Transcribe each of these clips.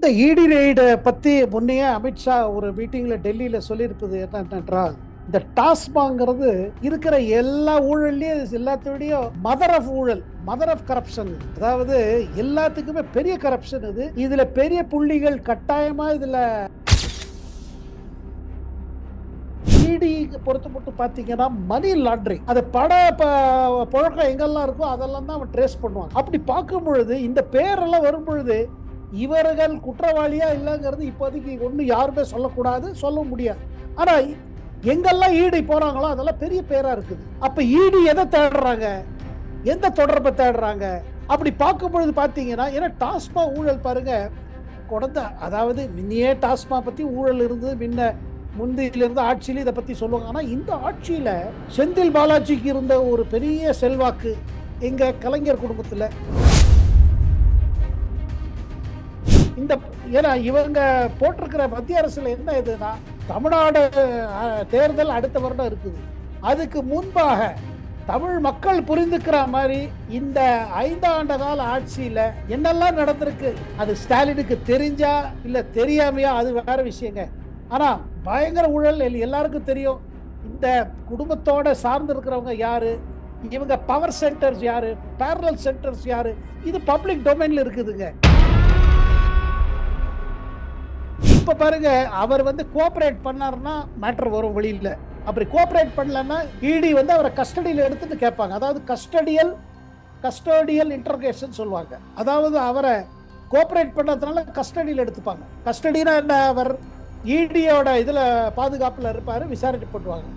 இந்த இடி ரெய்டை பத்தி முன்னையே அமித்ஷா ஒரு மீட்டிங்ல டெல்லியில சொல்லியிருப்பது என்னன்றால், இந்த டாஸ்மாங்கிறது இருக்கிற எல்லா ஊழல்லையும் எல்லாத்தோடையும் மதர் ஆஃப் ஊழல், மதர் ஆஃப் கரப்ஷன். அதாவது எல்லாத்துக்குமே பெரிய கரப்ஷன் இது. இதுல பெரிய புள்ளிகள் கட்டாயமா இதுல இடி பொறுத்து மட்டும் பாத்தீங்கன்னா மணி லாண்டரிங், அது புழக்கம் எங்கெல்லாம் இருக்கோ அதெல்லாம் தான் அவன் ட்ரேஸ் பண்ணுவாங்க. அப்படி பார்க்கும் பொழுது இந்த பேரெல்லாம் வரும் பொழுது இவர்கள் குற்றவாளியா இல்லைங்கிறது இப்போதைக்கு ஒன்றும் யாருமே சொல்லக்கூடாது, சொல்ல முடியாது. ஆனா எங்கெல்லாம் ஈடி போறாங்களோ அதெல்லாம் பெரிய பேரா இருக்குது. அப்ப ஈடி எதை தேடுறாங்க, எந்த தொடர்பை தேடுறாங்க அப்படி பார்க்கும் பொழுது பாத்தீங்கன்னா, ஏன்னா டாஸ்மா ஊழல் பாருங்க குழந்தை, அதாவது முன்னையே டாஸ்மா பத்தி ஊழல் இருந்தது, முந்தையிலிருந்து ஆட்சியில இதை பத்தி சொல்லுவாங்க. ஆனா இந்த ஆட்சியில செந்தில் பாலாஜிக்கு இருந்த ஒரு பெரிய செல்வாக்கு எங்க கலைஞர் குடும்பத்துல இந்த, ஏன்னா இவங்க போட்டிருக்கிற மத்திய அரசுல என்ன இதுன்னா, தமிழ்நாடு தேர்தல் அடுத்த வருடம் இருக்குது. அதுக்கு முன்பாக தமிழ் மக்கள் புரிந்துக்கிற மாதிரி இந்த 5 ஆண்டு கால ஆட்சியில என்னெல்லாம் நடந்திருக்கு, அது ஸ்டாலினுக்கு தெரிஞ்சா இல்ல தெரியாமையா அது வேற விஷயங்க. ஆனா பயங்கர ஊழல் எல்லாருக்கும் தெரியும். இந்த குடும்பத்தோட சார்ந்து இருக்கிறவங்க யாரு, இவங்க பவர் சென்டர்ஸ் யாரு, பேரலல் சென்டர்ஸ் யாரு, இது பப்ளிக் டொமைன்ல இருக்குதுங்க. இப்ப பாருங்க, அவர் கோஆபரேட் பண்ணாருன்னா மேட்டர் வரும் வெளியில. அப்படி கோஆபரேட் பண்ணலன்னா இடி அவரை கஸ்டடியில் எடுத்துட்டு கேட்பாங்க. அதாவது கஸ்டோடியல் இன்டர்ரோகேஷன் சொல்லுவாங்க. அதாவது அவரை கோஆபரேட் பண்ணதுனால கஸ்டடியில் எடுத்துப்பாங்க. கஸ்டடினா என்ன, அவர் இடியோட இதுல பாதுகாப்புல இருப்பாரு, விசாரணை பண்ணுவாங்க.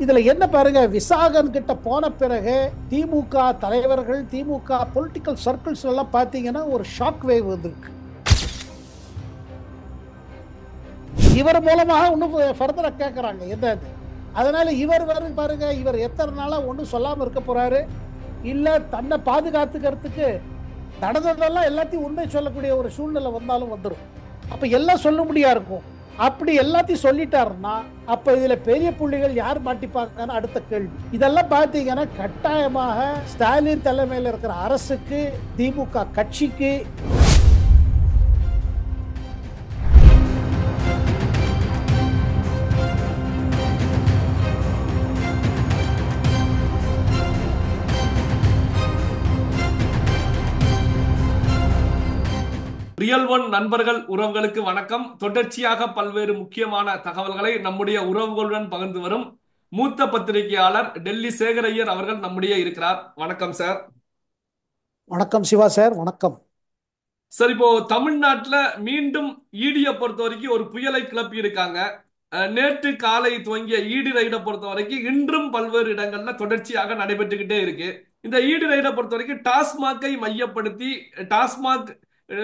இதுல என்ன பாருங்க, விசாகன் கிட்ட போன பிறகு திமுக தலைவர்கள், திமுக பொலிட்டிக்கல் சர்க்கிள்ஸ் எல்லாம் பாத்தீங்கன்னா ஒரு ஷாக் வேவ் வந்திருக்கு. இவர் மூலமாக இன்னும் ஃபர்தரா கேட்கறாங்க என்ன. அதனால இவர் பாருங்க, இவர் எத்தனை நாளா ஒன்றும் சொல்லாம இருக்க போறாரு, இல்ல தன்னை பாதுகாத்துக்கிறதுக்கு நடந்ததெல்லாம் எல்லாத்தையும் உண்மை சொல்லக்கூடிய ஒரு சூழ்நிலை வந்தாலும் வந்துடும். அப்ப எல்லாம் சொல்ல முடியா இருக்கும். அப்படி எல்லாத்தையும் சொல்லிட்டாருன்னா அப்ப இதுல பெரிய புள்ளிகள் யார் மாட்டிப்பாங்கன்னு அடுத்த கேள்வி. இதெல்லாம் பாத்தீங்கன்னா கட்டாயமாக ஸ்டாலின் தலைமையில் இருக்கிற அரசுக்கு, திமுக கட்சிக்கு ரியல் ஒன் நண்பர்கள் உறவுகளுக்கு வணக்கம். தொடர்ச்சியாக பல்வேறு முக்கியமான தகவல்களை நம்முடைய உறவுகளுடன் பகிர்ந்து வரும் மூத்த பத்திரிகையாளர் டெல்லி சேகர் ஐயர் அவர்கள் நம்முடைய இருக்கிறார். வணக்கம் சார். வணக்கம் சிவா சார். வணக்கம் சார். இப்போ தமிழ்நாட்டில் மீண்டும் ஈடியை பொறுத்த வரைக்கும் ஒரு புயலை கிளப்பி இருக்காங்க. நேற்று காலை துவங்கிய ஈடி ரைடை பொறுத்த வரைக்கும் இன்றும் பல்வேறு இடங்கள்ல தொடர்ச்சியாக நடைபெற்றுக்கிட்டே இருக்கு. இந்த ஈடி ரைடை பொறுத்த வரைக்கும் டாஸ்மாகை மையப்படுத்தி டாஸ்மாக்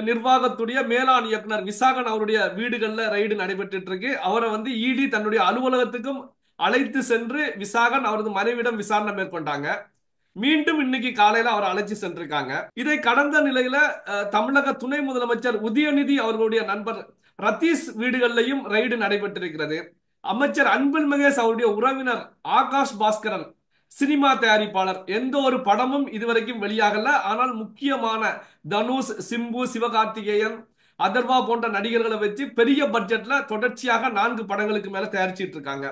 நிர்வாகத்துடைய மேலாண் இயக்குனர் விசாகன் அவருடைய வீடுகள்ல ரைடு நடைபெற்று இருக்கு. அவரை இடி தன்னுடைய அலுவலகத்துக்கும் அழைத்து சென்று விசாகன் அவரது மனைவிடம் விசாரணை மேற்கொண்டாங்க. மீண்டும் இன்னைக்கு காலையில அவர் அழைச்சி சென்றிருக்காங்க. இதை கடந்த நிலையில தமிழக துணை முதலமைச்சர் உதயநிதி அவர்களுடைய நண்பர் ரத்தீஷ் வீடுகளிலையும் ரைடு நடைபெற்றிருக்கிறது. அமைச்சர் அன்பில் மகேஷ் அவருடைய உறவினர் ஆகாஷ் பாஸ்கரன், சினிமா தயாரிப்பாளர், எந்த ஒரு படமும் இதுவரைக்கும் வெளியாகல. ஆனால் முக்கியமான தனுஷ், சிம்பு, சிவகார்த்திகேயன், அதர்வா போன்ற நடிகர்களை வச்சு பெரிய பட்ஜெட்ல தொடர்ச்சியாக 4 படங்களுக்கு மேல தயாரிச்சிட்டு இருக்காங்க.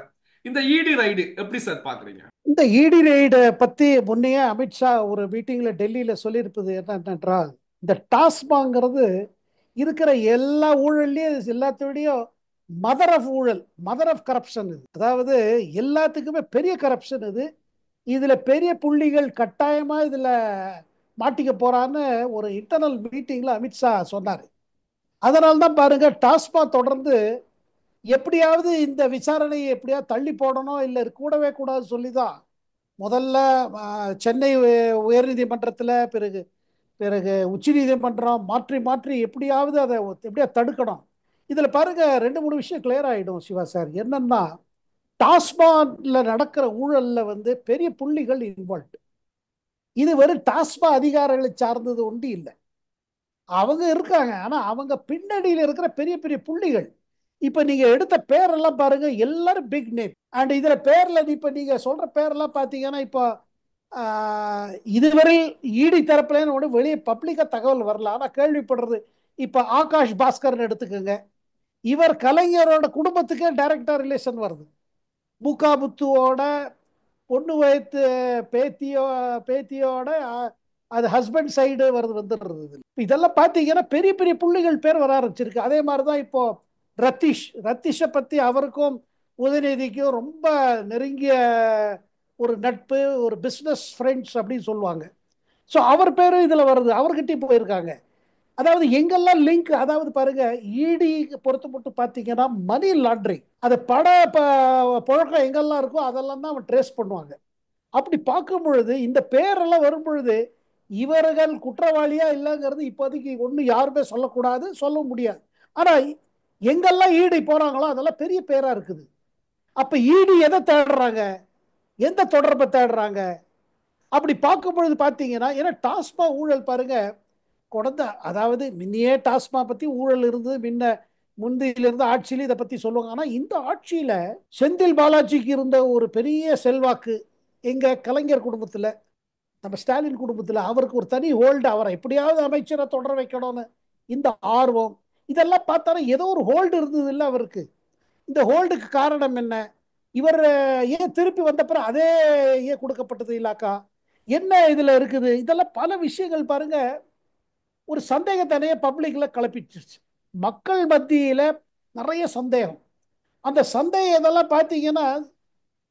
இந்த இடி ரைடு எப்படி சார் பாக்குறீங்க? இந்த இடி ரெய்டை பத்தி முன்னையே அமித்ஷா ஒரு மீட்டிங்ல டெல்லியில சொல்லியிருப்பது என்னன்றால், இந்த டாஸ்மாங்கிறது இருக்கிற எல்லா ஊழல்லையும் எல்லாத்தோடையும் மதர் ஆஃப் ஊழல், மதர் ஆஃப் கரப்ஷன் இது. அதாவது எல்லாத்துக்குமே பெரிய கரப்ஷன் இது. இதுல பெரிய புள்ளிகள் கட்டாயமா இதுல மாட்டிக்க போறான்னு ஒரு இன்டர்னல் மீட்டிங்ல அமித்ஷா சொன்னாரு. அதனால்தான் பாருங்க, டாஸ்மாக் தொடர்ந்து எப்படியாவது இந்த விசாரணையை எப்படியாவது தள்ளி போடணும், இல்லை கூடவே கூடாது சொல்லிதான் முதல்ல சென்னை உயர்நீதிமன்றத்தில், பிறகு பிறகு உச்ச நீதிமன்றம் மாற்றி மாற்றி எப்படியாவது அதை எப்படியாவது தடுக்கணும். இதில் பாருங்க 2-3 விஷயம் கிளியர் ஆகிடும் சிவா சார். என்னன்னா, டாஸ்மாக்ல நடக்கிற ஊழல்ல பெரிய புள்ளிகள் இன்வால்வ். இது வெறும் டாஸ்மாக் அதிகாரிகளை சார்ந்தது ஒன்று இல்லை. அவங்க இருக்காங்க, ஆனா அவங்க பின்னணியில் இருக்கிற பெரிய பெரிய புள்ளிகள். இப்ப நீங்க எடுத்த பேரெல்லாம் பாருங்க, எல்லாரும் பிக் நேம். அண்ட் இதுல பேர்ல இப்ப நீங்க சொல்ற பேரெல்லாம் பாத்தீங்கன்னா, இப்போ இதுவரை இடி தரப்புல வெளியே பப்ளிக்கா தகவல் வரல. ஆனா கேள்விப்படுறது இப்ப ஆகாஷ் பாஸ்கர்னு எடுத்துக்கோங்க. இவர் கலைஞரோட குடும்பத்துக்கே டைரக்டா ரிலேஷன் வருது. முத்துவோட பொண்ணு வயத்து பேத்தியோ பேத்தியோட அது ஹஸ்பண்ட் சைடு வந்துடுறது. இதெல்லாம் பார்த்தீங்கன்னா பெரிய பெரிய புள்ளிகள் பேர் வர ஆரம்பிச்சிருக்கு. அதே மாதிரி தான் இப்போ ரத்தீஷை பற்றி அவருக்கும் உதயநிதிக்கும் ரொம்ப நெருங்கிய ஒரு நட்பு, ஒரு பிஸ்னஸ் ஃப்ரெண்ட்ஸ் அப்படின்னு சொல்லுவாங்க. ஸோ அவர் பேரும் இதில் வருது, அவர்கிட்டயும் போயிருக்காங்க. அதாவது எங்கெல்லாம் லிங்க், அதாவது பாருங்க, இடி பொறுத்து மட்டும் பார்த்தீங்கன்னா மணி லாண்ட்ரிங், அது புழக்கம் எங்கெல்லாம் இருக்கோ அதெல்லாம் தான் அவன் ட்ரேஸ் பண்ணுவாங்க. அப்படி பார்க்கும் பொழுது இந்த பேரெல்லாம் வரும் பொழுது இவர்கள் குற்றவாளியா இல்லைங்கிறது இப்போதைக்கு ஒன்றும் யாருமே சொல்லக்கூடாது, சொல்ல முடியாது. ஆனா எங்கெல்லாம் ஈடி போறாங்களோ அதெல்லாம் பெரிய பேரா இருக்குது. அப்ப ஈடி எதை தேடுறாங்க, எந்த தொடர்பை தேடுறாங்க அப்படி பார்க்கும் பொழுது பார்த்தீங்கன்னா, ஏன்னா டாஸ்மா ஊழல் பாருங்க, குழந்தை அதாவது முன்னையே டாஸ்மா பத்தி ஊழல் இருந்து முந்தியிலிருந்து ஆட்சியில இதை பத்தி சொல்லுவாங்க. ஆனா இந்த ஆட்சியில செந்தில் பாலாஜிக்கு இருந்த ஒரு பெரிய செல்வாக்கு எங்க கலைஞர் குடும்பத்துல, நம்ம ஸ்டாலின் குடும்பத்துல அவருக்கு ஒரு தனி ஹோல்டு, அவரை எப்படியாவது அமைச்சரை தொடர வைக்கணும்னு இந்த ஆர்வம், இதெல்லாம் பார்த்தாலும் ஏதோ ஒரு ஹோல்டு இருந்தது இல்லை அவருக்கு. இந்த ஹோல்டுக்கு காரணம் என்ன, இவர் ஏன் திருப்பி வந்தப்பறம் அதே ஏன் கொடுக்கப்பட்டது இலாக்கா, என்ன இதுல இருக்குது, இதெல்லாம் பல விஷயங்கள் பாருங்க ஒரு சந்தேகத்தனைய பப்ளிக்ல கிளப்பிச்சிருச்சு. மக்கள் மத்தியில நிறைய சந்தேகம். அந்த சந்தேகம் இதெல்லாம் பார்த்தீங்கன்னா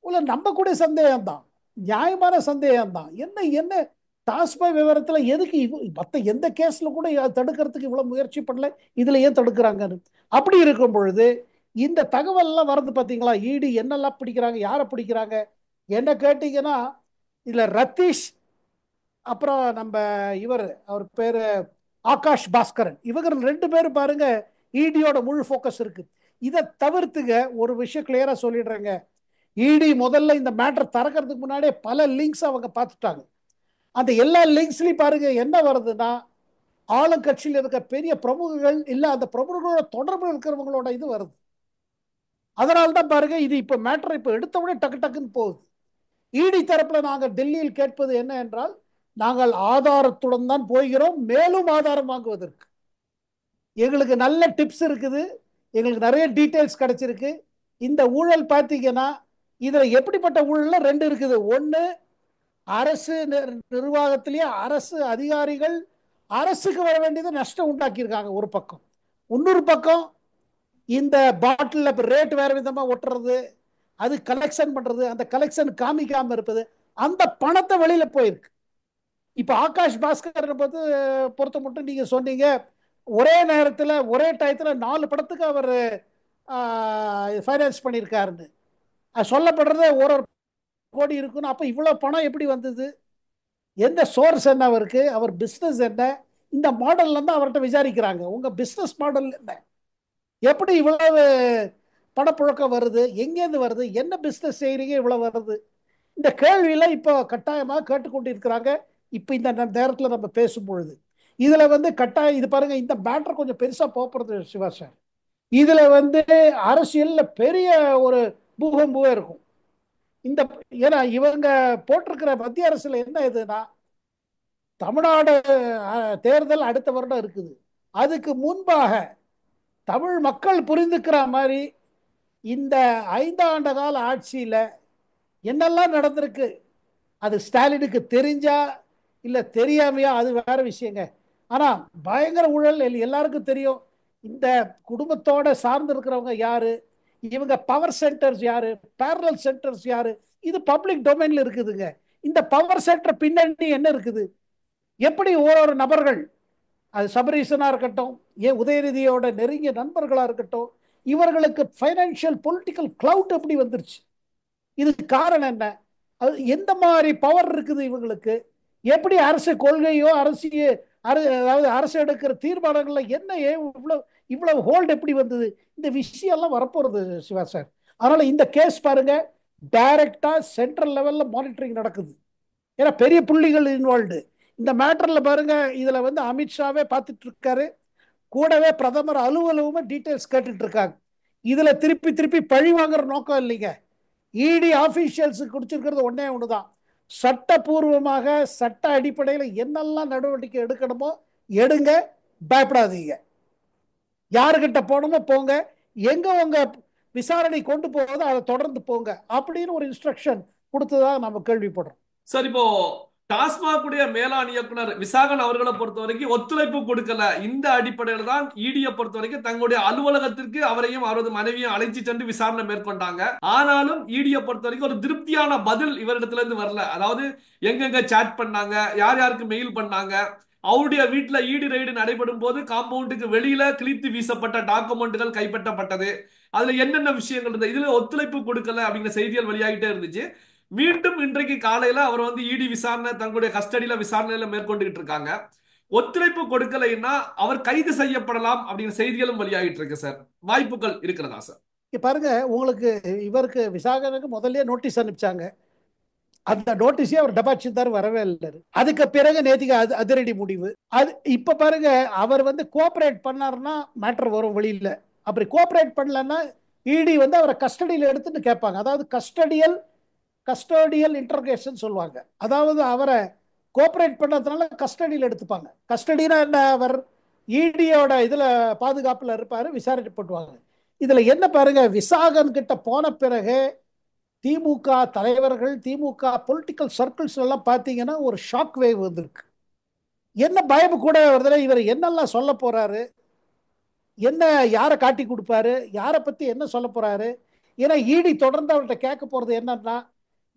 உள்ள நம்பக்கூடிய சந்தேகம் தான், நியாயமான சந்தேகம் தான். என்ன என்ன டாஸ்மாக் விவரத்தில் எதுக்கு மற்ற எந்த கேஸ்ல கூட தடுக்கிறதுக்கு இவ்வளவு முயற்சி பண்ணல, இதுல ஏன் தடுக்கிறாங்கன்னு. அப்படி இருக்கும் பொழுது இந்த தகவல்லாம் வரது பார்த்தீங்களா, ஈடி என்னெல்லாம் பிடிக்கிறாங்க, யாரை பிடிக்கிறாங்க என்ன கேட்டீங்கன்னா, இதுல ரத்தீஷ், அப்புறம் நம்ம அவர் பேரு ஆகாஷ் பாஸ்கரன், இவங்க ரெண்டு பேரும் பாருங்க இடியோட முழு ஃபோக்கஸ் இருக்கு. இதை தவிர்த்துங்க ஒரு விஷயம் கிளியரா சொல்லிடுறேங்க, இடி முதல்ல இந்த மேட்டர் திறக்கிறதுக்கு முன்னாடியே பல லிங்க்ஸ் அவங்க பார்த்துட்டாங்க. அந்த எல்லா லிங்க்ஸ்லயும் பாருங்க என்ன வருதுன்னா, ஆளுங்கட்சியில் இருக்க பெரிய பிரமுகர்கள் இல்ல அந்த பிரமுகர்களோட தொடர்பு இருக்கிறவங்களோட இது வருது. அதனால்தான் பாருங்க இது இப்ப மேட்டர் இப்ப எடுத்த உடனே டக்கு டக்குன்னு போகுது. இடி தரப்புல நாங்கள் டெல்லியில் கேட்பது என்ன என்றால், நாங்கள் ஆதாரத்துடன் தான் போகிறோம், மேலும் ஆதாரம் வாங்குவதற்கு எங்களுக்கு நல்ல டிப்ஸ் இருக்குது, எங்களுக்கு நிறைய டீட்டெயில்ஸ் கிடைச்சிருக்கு. இந்த ஊழல் பார்த்தீங்கன்னா இதுல எப்படிப்பட்ட ஊழல் ரெண்டு இருக்குது. ஒன்று, அரசு நிர்வாகத்திலேயே அரசு அதிகாரிகள் அரசுக்கு வர வேண்டியது நஷ்டம் உண்டாக்கியிருக்காங்க ஒரு பக்கம். இன்னொரு பக்கம் இந்த பாட்டில் ரேட் வேற விதமா ஒட்டுறது, அது கலெக்ஷன் பண்றது, அந்த கலெக்ஷன் காமிக்காம இருப்பது, அந்த பணத்தை வெளியில போயிருக்கு. இப்ப ஆகாஷ் பாஸ்கர் பொறுத்த மட்டும் நீங்க சொன்னீங்க, ஒரே நேரத்தில் ஒரே டயத்துல 4 படத்துக்கு அவர் ஃபைனான்ஸ் பண்ணியிருக்காருன்னு சொல்லப்படுறது, ஒரு கோடி இருக்குன்னு. அப்ப இவ்வளவு பணம் எப்படி வந்தது, எந்த சோர்ஸ் என்ன அவருக்கு, அவர் பிசினஸ் என்ன, இந்த மாடல்ல தான் அவர்கிட்ட விசாரிக்கிறாங்க. உங்க பிசினஸ் மாடல் என்ன, எப்படி இவ்வளவு பணப்புழக்கம் வருது, எங்கேருந்து வருது, என்ன பிசினஸ் செய்யறீங்க இவ்வளவு வருது, இந்த கேள்வியில இப்போ கட்டாயமாக கேட்டுக்கொண்டிருக்கிறாங்க. இப்ப இந்த நேரத்தில் நம்ம பேசும் பொழுது இதுல கட்டாயம் இது பாருங்க, இந்த மேட்டர் கொஞ்சம் பெருசா போறது சிவா சார். இதுல அரசியல்ல பெரிய ஒரு பூகம்புவே இருக்கும். இந்த ஏன்னா இவங்க போட்டிருக்கிற மத்திய அரசுல என்ன இதுன்னா, தமிழ்நாடு தேர்தல் அடுத்த வருடம் இருக்குது. அதுக்கு முன்பாக தமிழ் மக்கள் புரிந்துக்கிற மாதிரி இந்த 5 ஆண்டு கால ஆட்சியில என்னெல்லாம் நடந்திருக்கு, அது ஸ்டாலினுக்கு தெரிஞ்சா இல்ல தெரியாமையா அது வேற விஷயங்க. ஆனா பயங்கர ஊழல் எல்லாருக்கும் தெரியும். இந்த குடும்பத்தோட சார்ந்து இருக்கிறவங்க யாரு, இவங்க பவர் சென்டர்ஸ் யாரு, பேரலல் சென்டர்ஸ் யாரு, இது பப்ளிக் டொமைன்ல இருக்குதுங்க. இந்த பவர் சென்டர் பின்னணி என்ன இருக்குது, எப்படி ஒரு நபர்கள், அது சபரீசனா இருக்கட்டும், ஏன் உதயநிதியோட நெருங்கிய நண்பர்களா இருக்கட்டும், இவர்களுக்கு பைனான்சியல் பொலிட்டிக்கல் கிளவுட் எப்படி வந்துருச்சு, இதுக்கு காரணம் என்ன, அது எந்த மாதிரி பவர் இருக்குது இவங்களுக்கு, எப்படி அரசு கொள்கையோ அதாவது அரசு எடுக்கிற தீர்மானங்கள்ல என்ன இவ்வளவு இவ்வளவு ஹோல்டு எப்படி வந்தது, இந்த விஷயம் எல்லாம் வரப்போறது சிவா சார். அதனால இந்த கேஸ் பாருங்க டைரக்டா சென்ட்ரல் லெவல்ல மானிட்டரிங் நடக்குது. ஏன்னா பெரிய புள்ளிகள் இன்வால்வ்டு இந்த மேட்டர்ல பாருங்க. இதுல அமித்ஷாவே பார்த்துட்டு இருக்காரு, கூடவே பிரதமர் அலுவலகமும் டீட்டெயில்ஸ் கேட்டுட்டு இருக்காங்க. இதுல திருப்பி திருப்பி பழி வாங்குற நோக்கம் இல்லைங்க. இடி ஆபீஷியல்ஸுக்கு குடிச்சிருக்கிறது ஒன்னே ஒண்ணுதான், சட்டபூர்வமாக சட்ட அடிப்படையில் என்னெல்லாம் நடவடிக்கை எடுக்கணுமோ எடுங்க, பயப்படாதீங்க. யாருக்கிட்ட போகணுமோ போங்க, எங்க உங்க விசாரணை கொண்டு போவதோ அதை தொடர்ந்து போங்க அப்படின்னு ஒரு இன்ஸ்ட்ரக்ஷன் கொடுத்ததா நம்ம கேள்விப்படுறோம். சார் இப்போ டாஸ்மாக் உடைய மேலாண் இயக்குனர் விசாகன் அவர்களை பொறுத்த வரைக்கும் ஒத்துழைப்பு கொடுக்கல. இந்த அடிப்படையில் தான் இடியை பொறுத்த வரைக்கும் தங்களுடைய அலுவலகத்திற்கு அவரையும் அவரது மனைவியும் அழைச்சி சென்று விசாரணை மேற்கொண்டாங்க. ஆனாலும் இடியை பொறுத்த வரைக்கும் ஒரு திருப்தியான பதில் இவரிடத்துல இருந்து வரல. அதாவது எங்கெங்க சாட் பண்ணாங்க, யார் யாருக்கு மெயில் பண்ணாங்க, அவருடைய வீட்டுல ஈடி ரைடு நடைபெறும் போது காம்பவுண்டுக்கு வெளியில கிழித்து வீசப்பட்ட டாக்குமெண்ட்டுகள் கைப்பற்றப்பட்டது, அதுல என்னென்ன விஷயங்கள் இருந்தது, இதுல ஒத்துழைப்பு கொடுக்கல அப்படிங்கிற செய்திகள் வெளியாகிட்டே இருந்துச்சு. மீண்டும் இன்றைக்கு காலையில அவர் வந்து இடி விசாரணை தங்களுடைய கஸ்டடியில விசாரணையில மேற்கொண்டுகிட்டு இருக்காங்க. ஒத்துழைப்பு கொடுக்கலைன்னா அவர் கைது செய்யப்படலாம் அப்படிங்கிற செய்திகளும் வெளியாகிட்டு இருக்கு சார். வாய்ப்புகள் இருக்கிறதா சார்? இங்க பாருங்க, உங்களுக்கு இவருக்கு விசாகனுக்கு முதல்லயே நோட்டீஸ் அனுப்பிச்சாங்க. அந்த நோட்டீஸே அவர் டெபாசிட்தார் வரவே இல்லை. அதுக்கு பிறகு நேத்திக்கு அதிரடி முடிவு. அது இப்ப பாருங்க, அவர் வந்து கோஆபரேட் பண்ணாருன்னா மேட்டர் வரும் வெளியில. அப்படி கோஆபரேட் பண்ணலன்னா இடி வந்து அவரை கஸ்டடியில் எடுத்துட்டு கேட்பாங்க. அதாவது கஸ்டோடியல் இன்டர்கேஷன் சொல்லுவாங்க. அதாவது அவரை கோஆபரேட் பண்ணதுனால கஸ்டடியில் எடுத்துப்பாங்க. கஸ்டடினா என்ன, அவர் இடியோட இதுல பாதுகாப்புல இருப்பாரு, விசாரணை பண்ணுவாங்க. இதுல என்ன பாருங்க, விசாகன் கிட்ட போன பிறகு திமுக தலைவர்கள், திமுக பொலிட்டிக்கல் சர்க்கிள்ஸ் எல்லாம் பார்த்தீங்கன்னா ஒரு ஷாக் வேவ் வந்திருக்கு. என்ன பயம் கூட வருதுல, இவர் என்னெல்லாம் சொல்ல போறாரு, என்ன யாரை காட்டி கொடுப்பாரு, யாரை பத்தி என்ன சொல்ல போறாரு. ஏன்னா இடி தொடர்ந்து அவர்கிட்ட கேட்க போறது என்னன்னா,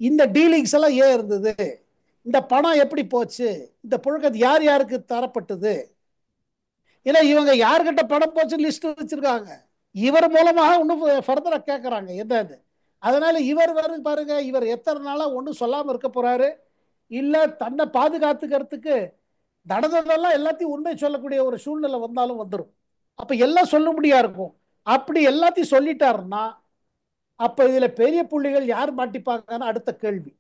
இந்த டீலிங்ஸ் எல்லாம் ஏன் இருந்தது, இந்த பணம் எப்படி போச்சு, இந்த புழக்கத்து யார் யாருக்கு தரப்பட்டது. ஏன்னா இவங்க யார்கிட்ட பணம் போச்சு லிஸ்ட் வச்சிருக்காங்க. இவர் மூலமாக இன்னும் ஃபர்தரா கேட்கறாங்க என்னன்னு. அதனால இவர் பாருங்க, இவர் எத்தனை நாளா ஒன்றும் சொல்லாம இருக்க போறாரு, இல்ல தன்னை பாதுகாத்துக்கிறதுக்கு நடந்ததெல்லாம் எல்லாத்தையும் உண்மை சொல்லக்கூடிய ஒரு சூழ்நிலை வந்தாலும் வந்துடும். அப்ப எல்லாம் சொல்லும்படியா இருக்கும். அப்படி எல்லாத்தையும் சொல்லிட்டாருன்னா அப்ப இதுல பெரிய புள்ளிகள் யார் மாட்டிப்பாங்கன்னு அடுத்த கேள்வி.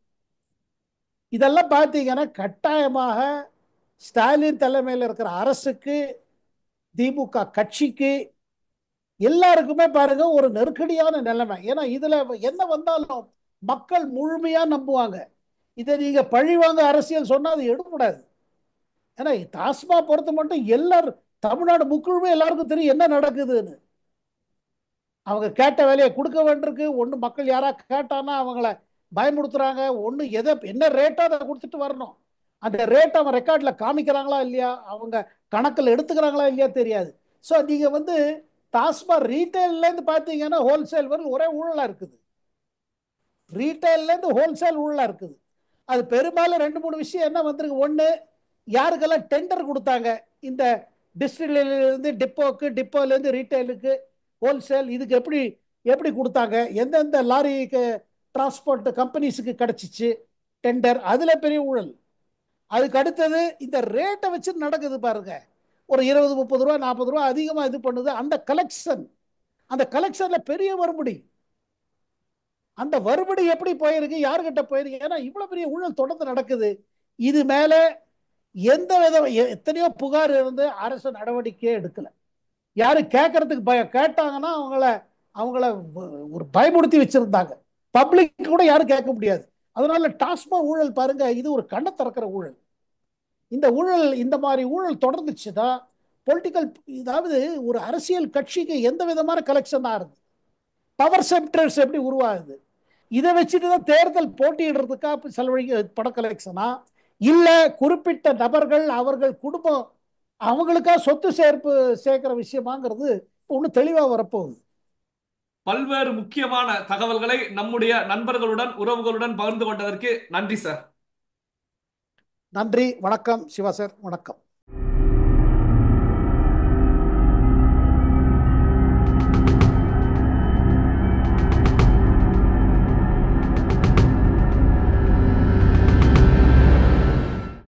இதெல்லாம் பார்த்தீங்கன்னா கட்டாயமாக ஸ்டாலின் தலைமையில் இருக்கிற அரசுக்கு, திமுக கட்சிக்கு, எல்லாருக்குமே பாருங்க ஒரு நெருக்கடியான நிலைமை. ஏன்னா இதுல என்ன வந்தாலும் மக்கள் முழுமையா நம்புவாங்க. இதை நீங்க பழிவாங்க அரசியல் சொன்னா அது எடுக்கூடாது. ஏன்னா டாஸ்மா பொறுத்த மட்டும் எல்லாரும், தமிழ்நாடு முழுமே எல்லாருக்கும் தெரியும் என்ன நடக்குதுன்னு. அவங்க கேட்ட வேலையை கொடுக்க வேண்டியிருக்கு. ஒன்று மக்கள் யாரா கேட்டானா அவங்கள பயமுடுத்துறாங்க. ஒன்று எதை என்ன ரேட்டோ அதை கொடுத்துட்டு வரணும். அந்த ரேட் அவன் ரெக்கார்டில் காமிக்கிறாங்களா இல்லையா, அவங்க கணக்கில் எடுத்துக்கிறாங்களா இல்லையா தெரியாது. ஸோ நீங்கள் வந்து டாஸ்மாக் ரீட்டைல்லேருந்து பார்த்தீங்கன்னா ஹோல்சேல் வரைக்கும் ஒரே ஊழலாக இருக்குது. ரீட்டைல்லேருந்து ஹோல்சேல் ஊழலாக இருக்குது. அது பெரும்பாலும் ரெண்டு மூணு விஷயம் என்ன வந்திருக்கு. ஒன்று, யாருக்கெல்லாம் டெண்டர் கொடுத்தாங்க இந்த டிஸ்ட்ரிக்ட்லேருந்து டிப்போக்கு, டிப்போலேருந்து ரீட்டைலுக்கு, ஹோல்சேல், இதுக்கு எப்படி எப்படி கொடுத்தாங்க, எந்தெந்த லாரிக்கு டிரான்ஸ்போர்ட் கம்பெனிஸுக்கு கிடச்சிச்சு டெண்டர், அதில் பெரிய ஊழல். அதுக்கு அடுத்தது இந்த ரேட்டை வச்சு நடக்குது பாருங்க. ஒரு 20 30 ரூபா 40 ரூபா அதிகமாக இது பண்ணுது. அந்த கலெக்ஷன், அந்த கலெக்ஷனில் பெரிய வறுபடி. அந்த வறுபடி எப்படி போயிருக்கு, யாருக்கிட்ட போயிருக்கு. ஏன்னா இவ்வளோ பெரிய ஊழல் தொடர்ந்து நடக்குது. இது மேலே எந்த வித எத்தனையோ புகார் இருந்து அரசு நடவடிக்கையே எடுக்கல. யாரும் கேட்கறதுக்கு கேட்டாங்கன்னா அவங்கள அவங்கள ஒரு பயமுடுத்தி வச்சிருந்தாங்க. பப்ளிக் கூட யாரும் கேட்க முடியாது. அதனால டாஸ்மாக் ஊழல் பாருங்க, இது ஒரு கண்ணை திறக்கிற ஊழல். இந்த ஊழல், இந்த மாதிரி ஊழல் தொடர்ந்துச்சுன்னா பொலிட்டிக்கல், அதாவது ஒரு அரசியல் கட்சிக்கு எந்த விதமான கலெக்ஷன் ஆகுது, பவர் சென்டர்ஸ் எப்படி உருவாகுது, இதை வச்சுட்டு தான் தேர்தல் போட்டியிடுறதுக்காக செலவழிக்க பட கலெக்ஷனா, இல்ல குறிப்பிட்ட நபர்கள் அவர்கள் குடும்பம் அவங்களுக்கா சொத்து சேர்க்கிற விஷயமாங்கிறது ஒன்றும் தெளிவாக வரப்போகுது. பல்வேறு முக்கியமான தகவல்களை நம்முடைய நண்பர்களுடன் உறவுகளுடன் பகிர்ந்து கொண்டதற்கு நன்றி சார். நன்றி, வணக்கம் சிவா சார், வணக்கம்.